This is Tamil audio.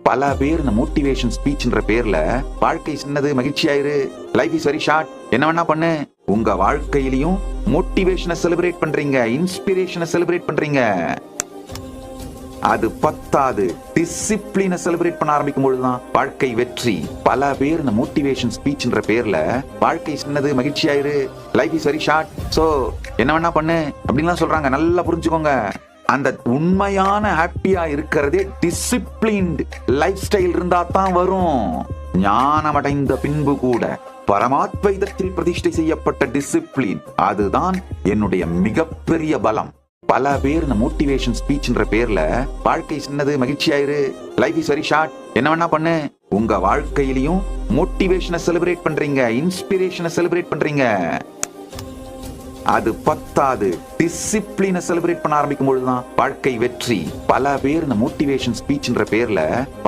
பல பேர் இந்த மோட்டிவேஷன் ஸ்பீச்ன்ற பேர்ல வாழ்க்கை சின்னது, மகிழ்ச்சியாயிரு, லைஃப் இஸ் வெரி ஷார்ட், என்ன வேணா பண்ணு. உங்க வாழ்க்கையிலையும் மோட்டிவேஷனை செலிப்ரேட் பண்றீங்க, இன்ஸ்பிரேஷனை செலிப்ரேட் பண்றீங்க. அது பத்தாது, டிசிப்ளினை செலிப்ரேட் பண்ண ஆரம்பிக்கும் பொழுதுதான் வாழ்க்கை வெற்றி. பல பேர் இந்த மோட்டிவேஷன் ஸ்பீச்ன்ற பேர்ல வாழ்க்கை சின்னது, மகிழ்ச்சியாயிரு, life is very short, so என்ன வேணா பண்ணு அப்படின்லாம் சொல்றாங்க. நல்லா புரிஞ்சுக்கோங்க, அந்த உண்மையான ஹாப்பியா இருக்கிறதே டிசிப்ளின்ட் லைஃப் ஸ்டைல் இருந்தா தான் வரும். ஞானமடைந்த பின்பு கூட பரமாத்வைதத்தில் பிரதிஷ்டை செய்யப்பட்ட டிசிப்ளின், அதுதான் என்னுடைய மிகப்பெரிய பலம். பல பேர் இந்த மோட்டிவேஷன் ஸ்பீச்ன்ற பேர்ல வாழ்க்கை சின்னது, மகிழ்ச்சியாயிரு, லைஃப் இஸ் வெரி ஷார்ட், என்ன வேணா பண்ணு. உங்க வாழ்க்கையிலையும் மோட்டிவேஷனை செலிப்ரேட் பண்றீங்க, இன்ஸ்பிரேஷனை செலிப்ரேட் பண்றீங்க. அது பத்தாது, டிசிப்ளினை செலிப்ரேட் பண்ண ஆரம்பிக்கும் பொழுதுதான் வாழ்க்கை வெற்றி. பல பேர் இந்த மோட்டிவேஷன் ஸ்பீச்ன்ற பேர்ல